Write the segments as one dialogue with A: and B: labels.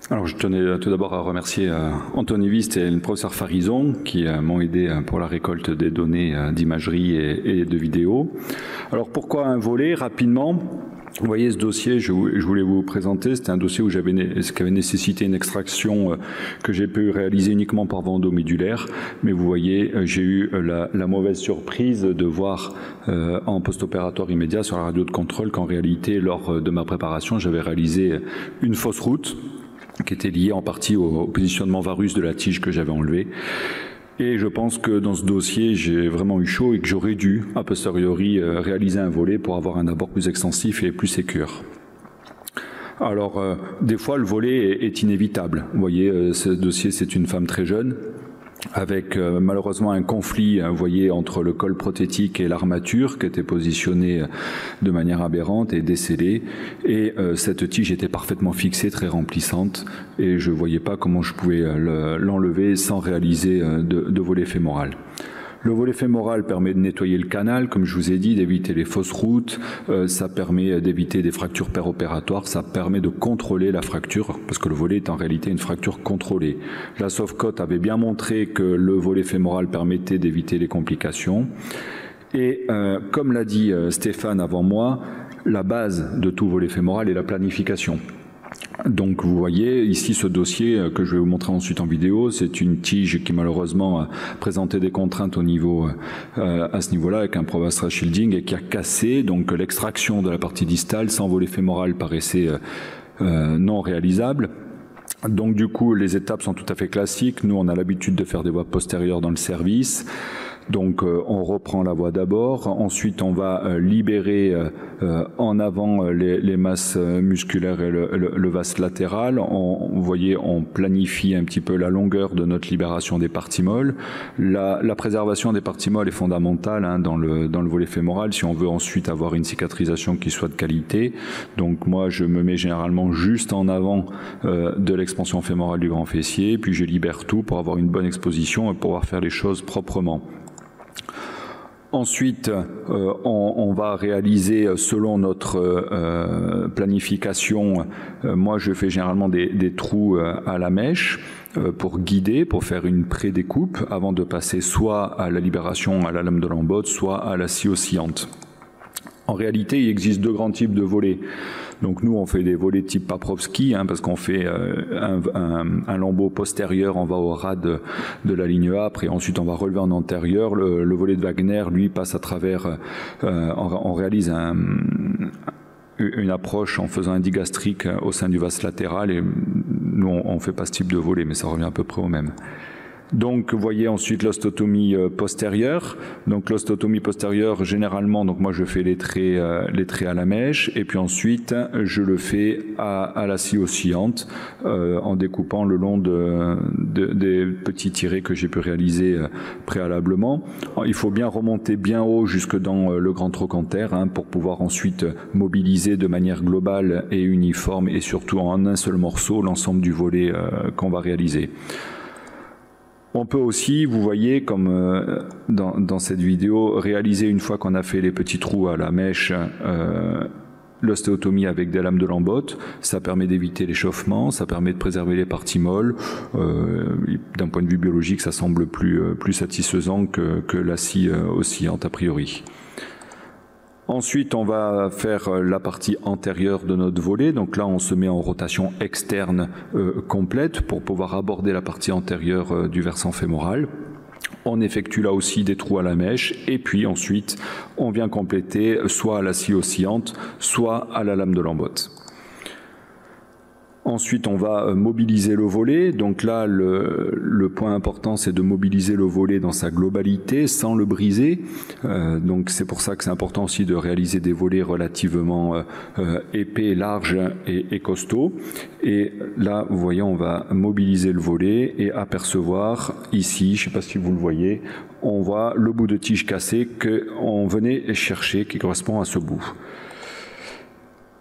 A: Alors, je tenais tout d'abord à remercier Anthony Wist et le professeur Farison qui m'ont aidé pour la récolte des données d'imagerie et de vidéos. Alors, pourquoi un volet? Rapidement, vous voyez ce dossier, je voulais vous présenter, c'était un dossier qui avait nécessité une extraction que j'ai pu réaliser uniquement par voie endomédulaire, mais vous voyez, j'ai eu la mauvaise surprise de voir en post-opératoire immédiat sur la radio de contrôle qu'en réalité, lors de ma préparation, j'avais réalisé une fausse route qui était liée en partie au positionnement varus de la tige que j'avais enlevé. Et je pense que dans ce dossier, j'ai vraiment eu chaud et que j'aurais dû, a posteriori, réaliser un volet pour avoir un abord plus extensif et plus sécure. Alors, des fois, le volet est inévitable. Vous voyez, ce dossier, c'est une femme très jeune, avec malheureusement un conflit, vous voyez, entre le col prothétique et l'armature qui était positionnée de manière aberrante et décellée. Et cette tige était parfaitement fixée, très remplissante, et je ne voyais pas comment je pouvais l'enlever sans réaliser de volet fémoral. Le volet fémoral permet de nettoyer le canal, comme je vous ai dit, d'éviter les fausses routes, ça permet d'éviter des fractures péropératoires, ça permet de contrôler la fracture, parce que le volet est en réalité une fracture contrôlée. La Soft-Coat avait bien montré que le volet fémoral permettait d'éviter les complications. Et comme l'a dit Stéphane avant moi, la base de tout volet fémoral est la planification. Donc vous voyez ici ce dossier que je vais vous montrer ensuite en vidéo, c'est une tige qui malheureusement présentait des contraintes au niveau à ce niveau-là avec un Provastra shielding et qui a cassé, donc l'extraction de la partie distale sans volet fémoral paraissait non réalisable. Donc du coup les étapes sont tout à fait classiques, nous on a l'habitude de faire des voies postérieures dans le service. Donc on reprend la voie d'abord, ensuite on va libérer en avant les masses musculaires et le vaste latéral. Vous voyez, on planifie un petit peu la longueur de notre libération des parties molles. La préservation des parties molles est fondamentale dans le volet fémoral si on veut ensuite avoir une cicatrisation qui soit de qualité. Donc moi je me mets généralement juste en avant de l'expansion fémorale du grand fessier, puis je libère tout pour avoir une bonne exposition et pouvoir faire les choses proprement. Ensuite, on va réaliser selon notre planification. Moi, je fais généralement des trous à la mèche pour guider, pour faire une pré-découpe avant de passer soit à la libération à la lame de lambotte, soit à la scie oscillante. En réalité, il existe deux grands types de volets. Donc nous, on fait des volets type Paprovski, parce qu'on fait un lambeau postérieur, on va au ras de la ligne A, après ensuite on va relever en antérieur. Le volet de Wagner, lui, passe à travers, on réalise une approche en faisant un digastrique au sein du vaste latéral, et nous, on ne fait pas ce type de volet, mais ça revient à peu près au même. Donc, vous voyez ensuite l'ostotomie postérieure. Donc, l'ostotomie postérieure, généralement, donc moi je fais les traits à la mèche, et puis ensuite je le fais à la scie oscillante en découpant le long des petits tirés que j'ai pu réaliser préalablement. Il faut bien remonter bien haut jusque dans le grand trochanter pour pouvoir ensuite mobiliser de manière globale et uniforme et surtout en un seul morceau l'ensemble du volet qu'on va réaliser. On peut aussi, vous voyez, comme dans cette vidéo, réaliser une fois qu'on a fait les petits trous à la mèche, l'ostéotomie avec des lames de lambotte. Ça permet d'éviter l'échauffement, ça permet de préserver les parties molles. D'un point de vue biologique, ça semble plus satisfaisant que la scie oscillante a priori. Ensuite, on va faire la partie antérieure de notre volet. Donc là, on se met en rotation externe complète pour pouvoir aborder la partie antérieure du versant fémoral. On effectue là aussi des trous à la mèche et puis ensuite, on vient compléter soit à la scie oscillante, soit à la lame de lambotte. Ensuite, on va mobiliser le volet. Donc là, le point important, c'est de mobiliser le volet dans sa globalité sans le briser. Donc c'est pour ça que c'est important aussi de réaliser des volets relativement épais, larges et costauds. Et là, vous voyez, on va mobiliser le volet et apercevoir ici, je ne sais pas si vous le voyez, on voit le bout de tige cassé qu'on venait chercher qui correspond à ce bout.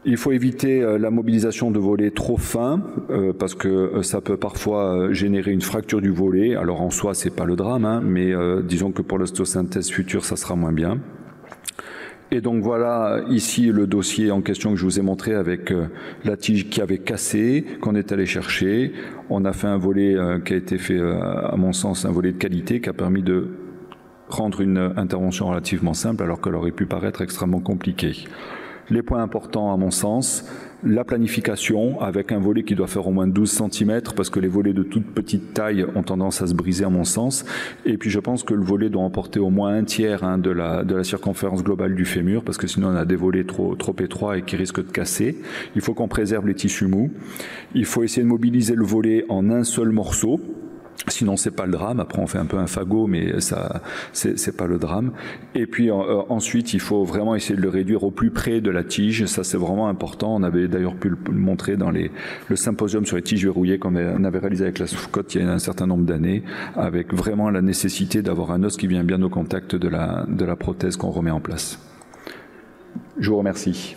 A: Il faut éviter la mobilisation de volets trop fins parce que ça peut parfois générer une fracture du volet. Alors en soi, c'est pas le drame, mais disons que pour l'ostéosynthèse future, ça sera moins bien. Et donc voilà ici le dossier en question que je vous ai montré avec la tige qui avait cassé, qu'on est allé chercher. On a fait un volet qui a été fait, à mon sens, un volet de qualité qui a permis de rendre une intervention relativement simple alors qu'elle aurait pu paraître extrêmement compliquée. Les points importants à mon sens, la planification avec un volet qui doit faire au moins 12 cm parce que les volets de toute petite taille ont tendance à se briser à mon sens. Et puis je pense que le volet doit emporter au moins un tiers de la circonférence globale du fémur parce que sinon on a des volets trop étroits et qui risquent de casser. Il faut qu'on préserve les tissus mous. Il faut essayer de mobiliser le volet en un seul morceau. Sinon, c'est pas le drame. Après, on fait un peu un fagot, mais ça, c'est pas le drame. Et puis ensuite, il faut vraiment essayer de le réduire au plus près de la tige. Ça, c'est vraiment important. On avait d'ailleurs pu le montrer dans le symposium sur les tiges verrouillées qu'on avait réalisé avec la Souffcote il y a un certain nombre d'années, avec vraiment la nécessité d'avoir un os qui vient bien au contact de la prothèse qu'on remet en place. Je vous remercie.